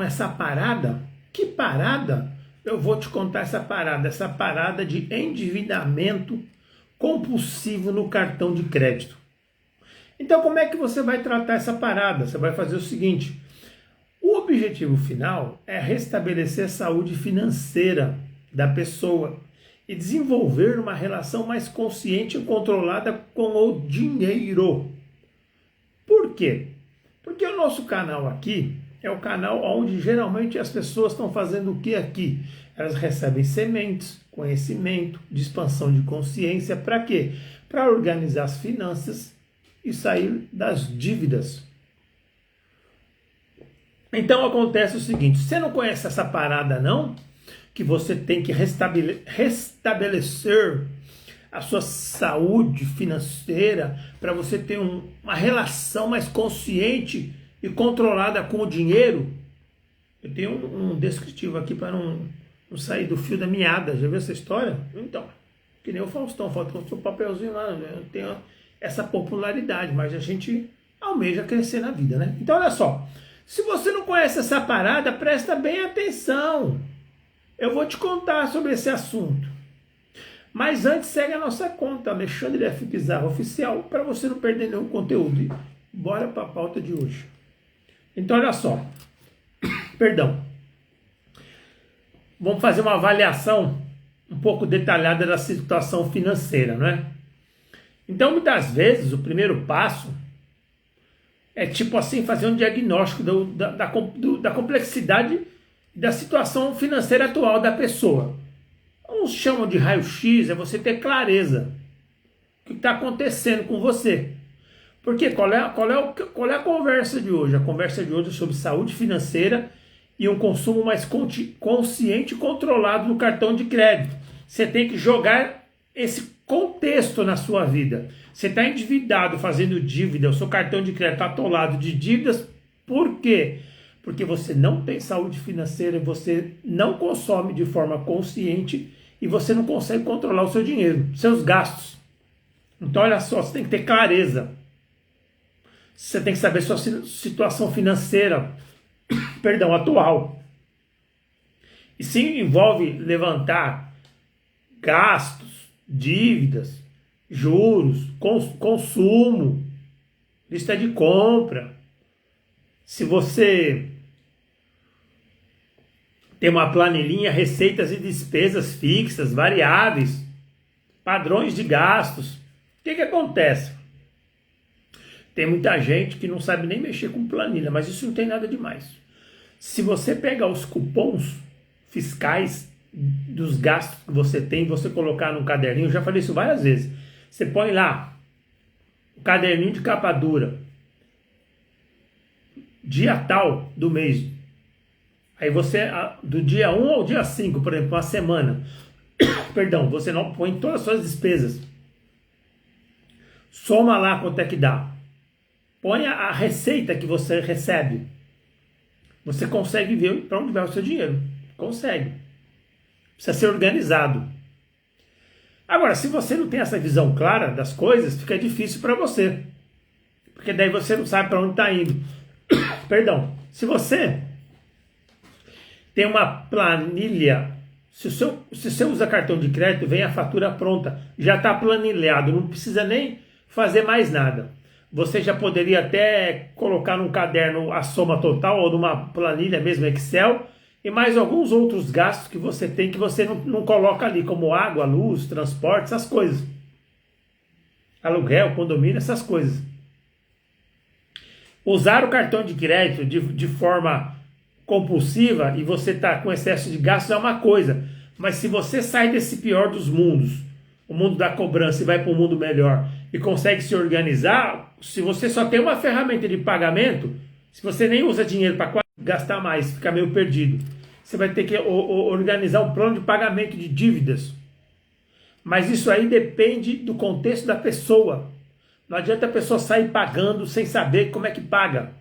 Essa parada? Que parada? Eu vou te contar essa parada de endividamento compulsivo no cartão de crédito. Então, como é que você vai tratar essa parada? Você vai fazer o seguinte: o objetivo final é restabelecer a saúde financeira da pessoa e desenvolver uma relação mais consciente e controlada com o dinheiro. Por quê? Porque o nosso canal aqui é o canal onde geralmente as pessoas estão fazendo o que aqui? Elas recebem sementes, conhecimento, de expansão de consciência. Para quê? Para organizar as finanças e sair das dívidas. Então acontece o seguinte: você não conhece essa parada não? Que você tem que restabelecer a sua saúde financeira para você ter uma relação mais consciente e controlada com o dinheiro. Eu tenho um descritivo aqui para não sair do fio da meada. Já viu essa história? Então, que nem o Faustão, falta o seu papelzinho lá. Eu tenho essa popularidade, mas a gente almeja crescer na vida, né? Então, olha só. Se você não conhece essa parada, presta bem atenção. Eu vou te contar sobre esse assunto. Mas antes, segue a nossa conta, Alexandre F. Pizarro Oficial, para você não perder nenhum conteúdo. E bora para a pauta de hoje. Então, olha só. Perdão. Vamos fazer uma avaliação um pouco detalhada da situação financeira, não é? Então, muitas vezes, o primeiro passo é tipo assim, fazer um diagnóstico da complexidade da situação financeira atual da pessoa. Uns chamam de raio-x, é você ter clareza do que está acontecendo com você. Porque qual é a conversa de hoje? A conversa de hoje é sobre saúde financeira e um consumo mais consciente e controlado no cartão de crédito. Você tem que jogar esse contexto na sua vida. Você está endividado, fazendo dívida, o seu cartão de crédito está atolado de dívidas. Por quê? Porque você não tem saúde financeira, você não consome de forma consciente e você não consegue controlar o seu dinheiro, seus gastos. Então, olha só, você tem que ter clareza. Você tem que saber sua situação financeira, atual. E se envolve levantar gastos, dívidas, juros, consumo, lista de compra. Se você tem uma planilhinha, receitas e despesas fixas, variáveis, padrões de gastos, o que acontece? Tem muita gente que não sabe nem mexer com planilha, mas isso não tem nada demais. Se você pegar os cupons fiscais dos gastos que você tem, você colocar num caderninho, eu já falei isso várias vezes. Você põe lá o caderninho de capa dura, dia tal do mês. Aí você, do dia 1 ao dia 5, por exemplo, uma semana, perdão, você não põe todas as suas despesas. Soma lá quanto é que dá. Põe a receita que você recebe. Você consegue ver para onde vai o seu dinheiro. Consegue. Precisa ser organizado. Agora, se você não tem essa visão clara das coisas, fica difícil para você. Porque daí você não sabe para onde está indo. Perdão. Se você tem uma planilha, se você usa cartão de crédito, vem a fatura pronta. Já está planilhado, não precisa nem fazer mais nada. Você já poderia até colocar num caderno a soma total ou numa planilha mesmo Excel e mais alguns outros gastos que você tem que você não coloca ali, como água, luz, transporte, essas coisas. Aluguel, condomínio, essas coisas. Usar o cartão de crédito de forma compulsiva e você está com excesso de gastos é uma coisa. Mas se você sai desse pior dos mundos, o mundo da cobrança, e vai para um mundo melhor e consegue se organizar, se você só tem uma ferramenta de pagamento, se você nem usa dinheiro para gastar mais, fica meio perdido, você vai ter que organizar um plano de pagamento de dívidas. Mas isso aí depende do contexto da pessoa. Não adianta a pessoa sair pagando sem saber como é que paga.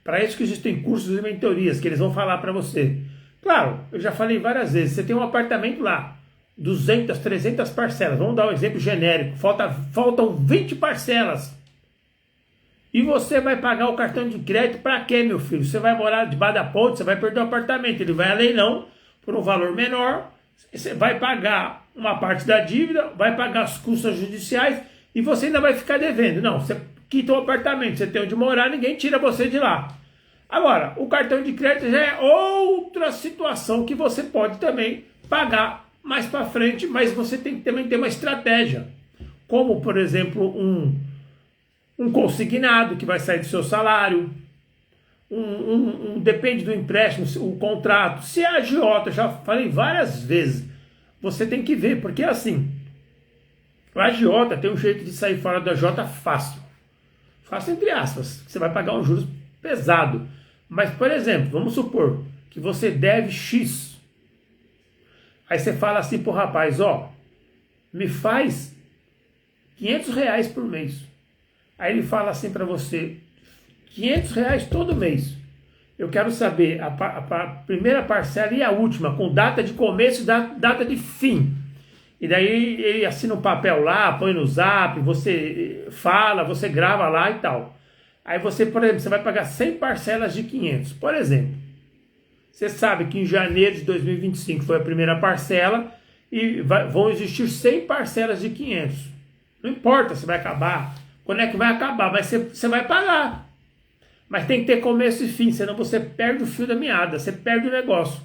Para isso que existem cursos e mentorias que eles vão falar para você. Claro, eu já falei várias vezes, você tem um apartamento lá, 200, 300 parcelas. Vamos dar um exemplo genérico. Faltam 20 parcelas. E você vai pagar o cartão de crédito para quê, meu filho? Você vai morar debaixo da ponte, você vai perder o apartamento, ele vai a leilão por um valor menor, você vai pagar uma parte da dívida, vai pagar as custas judiciais e você ainda vai ficar devendo. Não, você quita o apartamento, você tem onde morar, ninguém tira você de lá. Agora, o cartão de crédito já é outra situação que você pode também pagar mais para frente, mas você tem que também ter uma estratégia. Como, por exemplo, um consignado que vai sair do seu salário, depende do empréstimo, o contrato. Se é agiota, já falei várias vezes, você tem que ver, porque assim, o agiota tem um jeito de sair fora do agiota fácil. Fácil entre aspas, você vai pagar um juros pesado. Mas, por exemplo, vamos supor que você deve X. Aí você fala assim pro rapaz, ó, me faz R$ 500 por mês. Aí ele fala assim para você, R$ 500 todo mês. Eu quero saber a primeira parcela e a última, com data de começo e data de fim. E daí ele assina um papel lá, põe no Zap, você fala, você grava lá e tal. Aí você, por exemplo, você vai pagar 100 parcelas de 500. Por exemplo, você sabe que em janeiro de 2025 foi a primeira parcela e vão existir 100 parcelas de 500. Não importa se vai acabar, quando é que vai acabar, mas você vai pagar. Mas tem que ter começo e fim, senão você perde o fio da meada, você perde o negócio.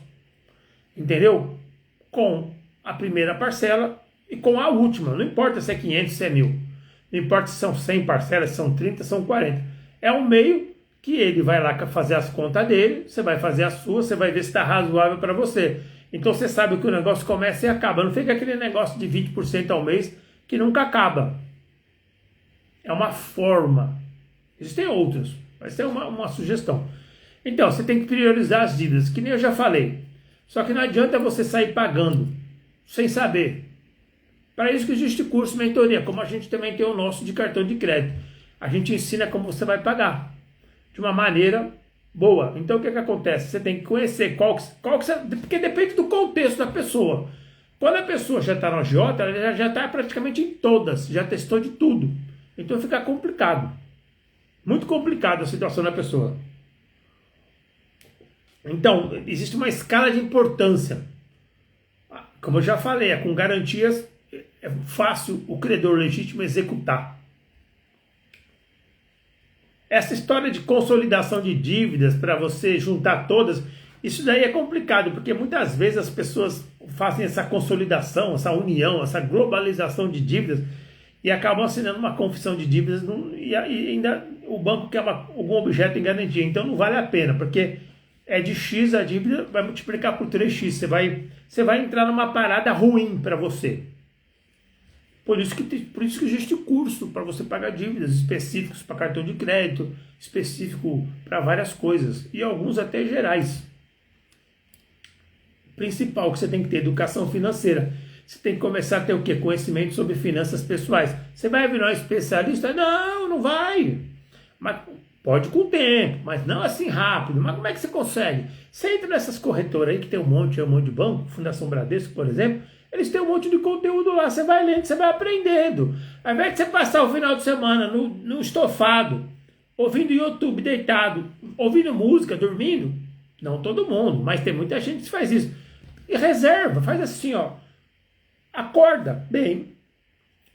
Entendeu? Com a primeira parcela e com a última. Não importa se é 500, se é 1.000. Não importa se são 100 parcelas, se são 30, são 40. É um meio que ele vai lá fazer as contas dele, você vai fazer a sua, você vai ver se está razoável para você. Então você sabe que o negócio começa e acaba. Não fica aquele negócio de 20% ao mês que nunca acaba. É uma forma. Existem outras, mas tem uma sugestão. Então, você tem que priorizar as dívidas, que nem eu já falei. Só que não adianta você sair pagando sem saber. Para isso que existe curso mentoria, como a gente também tem o nosso de cartão de crédito. A gente ensina como você vai pagar de uma maneira boa. Então o que acontece? Você tem que conhecer porque depende do contexto da pessoa. Quando a pessoa já está no agiota, ela já está praticamente em todas, já testou de tudo. Então fica complicado. Muito complicada a situação da pessoa. Então, existe uma escala de importância. Como eu já falei, com garantias é fácil o credor legítimo executar. Essa história de consolidação de dívidas para você juntar todas, isso daí é complicado, porque muitas vezes as pessoas fazem essa consolidação, essa união, essa globalização de dívidas e acabam assinando uma confissão de dívidas e ainda o banco quer algum objeto em garantia. Então não vale a pena, porque é de X a dívida, vai multiplicar por 3x. Você vai entrar numa parada ruim para você. Por isso que existe curso para você pagar dívidas específicos para cartão de crédito, específico para várias coisas, e alguns até gerais. Principal que você tem que ter, educação financeira. Você tem que começar a ter o quê? Conhecimento sobre finanças pessoais. Você vai virar um especialista? Não, não vai. Mas pode com o tempo, mas não assim rápido. Mas como é que você consegue? Você entra nessas corretoras aí que tem um monte de banco, Fundação Bradesco, por exemplo, eles têm um monte de conteúdo lá, você vai lendo, você vai aprendendo. Ao invés de você passar o final de semana no estofado, ouvindo YouTube deitado, ouvindo música, dormindo, não todo mundo, mas tem muita gente que faz isso. E reserva, faz assim, ó. Acorda bem,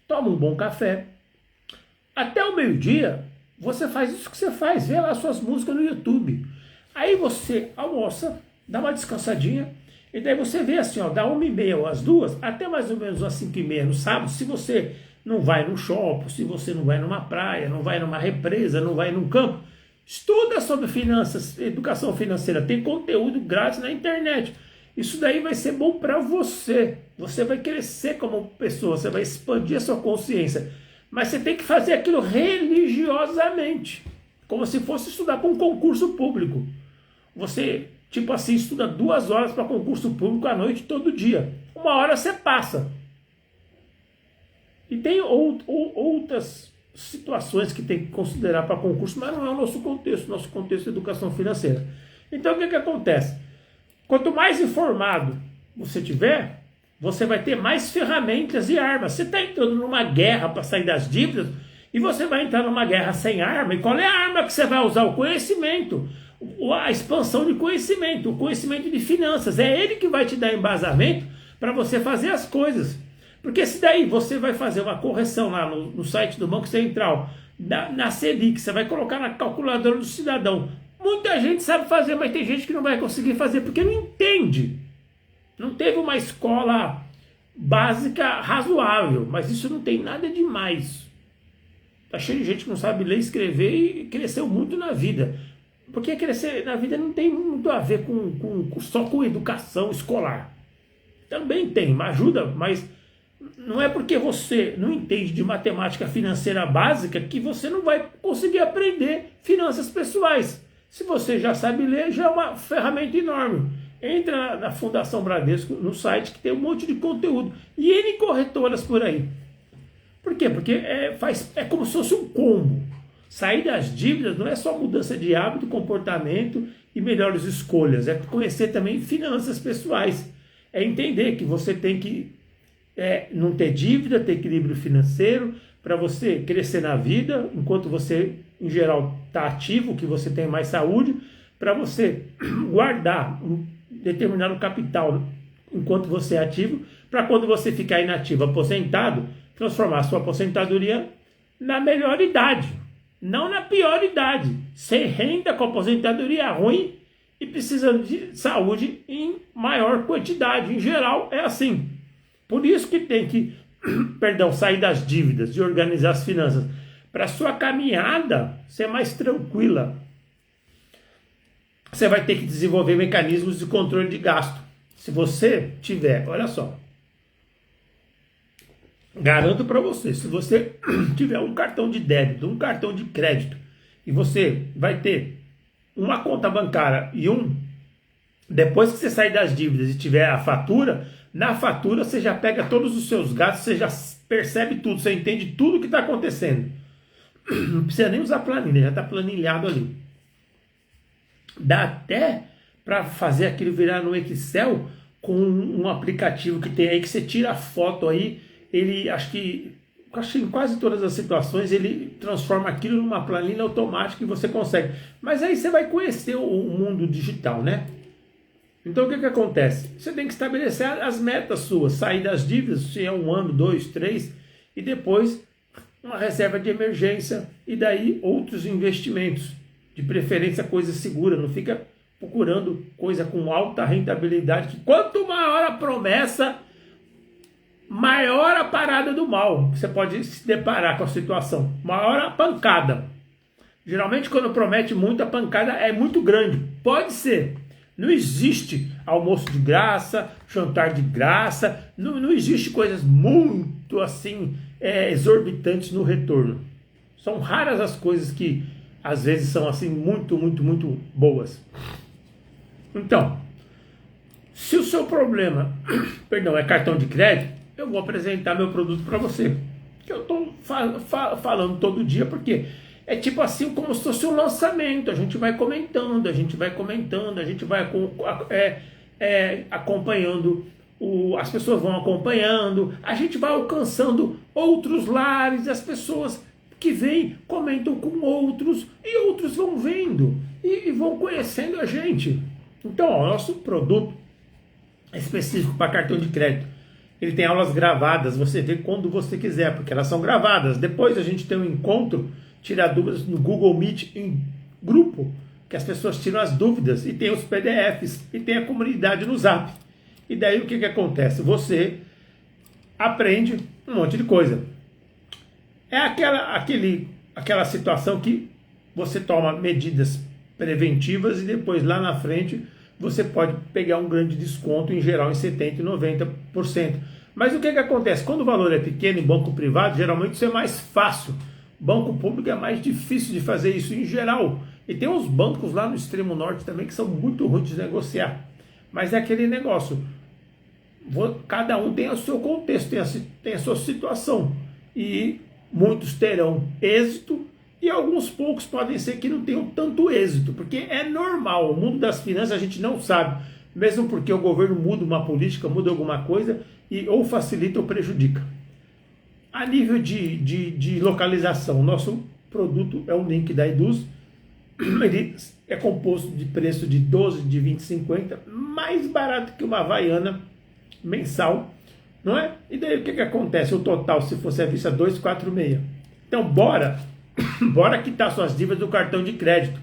toma um bom café. Até o meio-dia, você faz isso que você faz, vê lá suas músicas no YouTube. Aí você almoça, dá uma descansadinha, e daí você vê assim, ó, da 1h30 ou às 2h, até mais ou menos às 5h30 no sábado, se você não vai no shopping, se você não vai numa praia, não vai numa represa, não vai num campo, estuda sobre finanças, educação financeira, tem conteúdo grátis na internet. Isso daí vai ser bom para você. Você vai crescer como pessoa, você vai expandir a sua consciência. Mas você tem que fazer aquilo religiosamente, como se fosse estudar para um concurso público. Você, tipo assim, estuda 2 horas para concurso público à noite todo dia. 1 hora você passa. E tem outras situações que tem que considerar para concurso, mas não é o nosso contexto é educação financeira. Então o que acontece? Quanto mais informado você tiver, você vai ter mais ferramentas e armas. Você está entrando numa guerra para sair das dívidas E você vai entrar numa guerra sem arma. E qual é a arma que você vai usar? O conhecimento. A expansão de conhecimento. O conhecimento de finanças. É ele que vai te dar embasamento para você fazer as coisas. Porque se daí você vai fazer uma correção lá no site do Banco Central, na Selic, você vai colocar na calculadora do cidadão. Muita gente sabe fazer, mas tem gente que não vai conseguir fazer porque não entende. Não teve uma escola básica razoável, mas isso não tem nada demais. Tá cheio de gente que não sabe ler e escrever e cresceu muito na vida. Porque crescer na vida não tem muito a ver só com educação escolar. Também tem, ajuda, mas não é porque você não entende de matemática financeira básica que você não vai conseguir aprender finanças pessoais. Se você já sabe ler, já é uma ferramenta enorme. Entra na Fundação Bradesco, no site, que tem um monte de conteúdo. E N corretoras por aí. Por quê? Porque é como se fosse um combo. Sair das dívidas não é só mudança de hábito, comportamento e melhores escolhas. É conhecer também finanças pessoais. É entender que você tem que não ter dívida, ter equilíbrio financeiro, para você crescer na vida, enquanto você, em geral, está ativo, que você tem mais saúde, para você guardar um determinado capital enquanto você é ativo, para quando você ficar inativo, aposentado, transformar a sua aposentadoria na melhor idade, não na pior idade, sem renda, com aposentadoria ruim e precisando de saúde em maior quantidade. Em geral, é assim. Por isso que tem que, sair das dívidas e organizar as finanças, para a sua caminhada ser mais tranquila. Você vai ter que desenvolver mecanismos de controle de gasto. Se você tiver, olha só, garanto para você, se você tiver um cartão de débito, um cartão de crédito, e você vai ter uma conta bancária e depois que você sair das dívidas e tiver a fatura, na fatura você já pega todos os seus gastos, você já percebe tudo, você entende tudo o que está acontecendo. Não precisa nem usar planilha, já está planilhado ali. Dá até para fazer aquilo virar no Excel com um aplicativo que tem aí, que você tira a foto aí, ele, acho que em quase todas as situações, ele transforma aquilo numa planilha automática e você consegue. Mas aí você vai conhecer o mundo digital, né? Então o que acontece? Você tem que estabelecer as metas suas, sair das dívidas, se é 1 ano, 2, 3, e depois uma reserva de emergência, e daí outros investimentos, de preferência coisa segura, não fica procurando coisa com alta rentabilidade, que quanto maior a promessa, maior a parada do mal. Você pode se deparar com a situação, maior a pancada. Geralmente quando promete muito, a pancada é muito grande. Pode ser. Não existe almoço de graça, jantar de graça, não existe coisas muito assim exorbitantes no retorno. São raras as coisas que às vezes são assim muito boas. Então, se o seu problema, é cartão de crédito, eu vou apresentar meu produto para você. Que eu estou falando todo dia, porque é tipo assim como se fosse um lançamento. A gente vai comentando, a gente vai acompanhando, as pessoas vão acompanhando, a gente vai alcançando outros lares, as pessoas que vêm comentam com outros, e outros vão vendo e vão conhecendo a gente. Então, o nosso produto é específico para cartão de crédito. Ele tem aulas gravadas, você vê quando você quiser, porque elas são gravadas. Depois a gente tem um encontro, tirar dúvidas no Google Meet em grupo, que as pessoas tiram as dúvidas, e tem os PDFs, e tem a comunidade no Zap. E daí o que acontece? Você aprende um monte de coisa. É aquela situação que você toma medidas preventivas e depois lá na frente você pode pegar um grande desconto, em geral em 70% e 90%. Mas o que acontece? Quando o valor é pequeno em banco privado, geralmente isso é mais fácil. Banco público é mais difícil de fazer isso em geral. E tem uns bancos lá no extremo norte também que são muito ruins de negociar. Mas é aquele negócio. Cada um tem o seu contexto, tem a sua situação. E muitos terão êxito e alguns poucos podem ser que não tenham tanto êxito. Porque é normal, o mundo das finanças a gente não sabe. Mesmo porque o governo muda uma política, muda alguma coisa e ou facilita ou prejudica. A nível de localização, o nosso produto é um link da Eduz. Ele é composto de preço de 12, de 20, 50, mais barato que uma Havaiana mensal, não é? E daí o que acontece? O total, se fosse à vista, 246. Então bora quitar suas dívidas do cartão de crédito.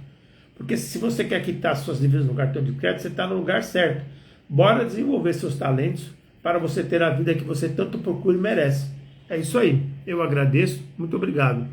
Porque se você quer quitar suas dívidas no cartão de crédito, você está no lugar certo. Bora desenvolver seus talentos para você ter a vida que você tanto procura e merece. É isso aí. Eu agradeço. Muito obrigado.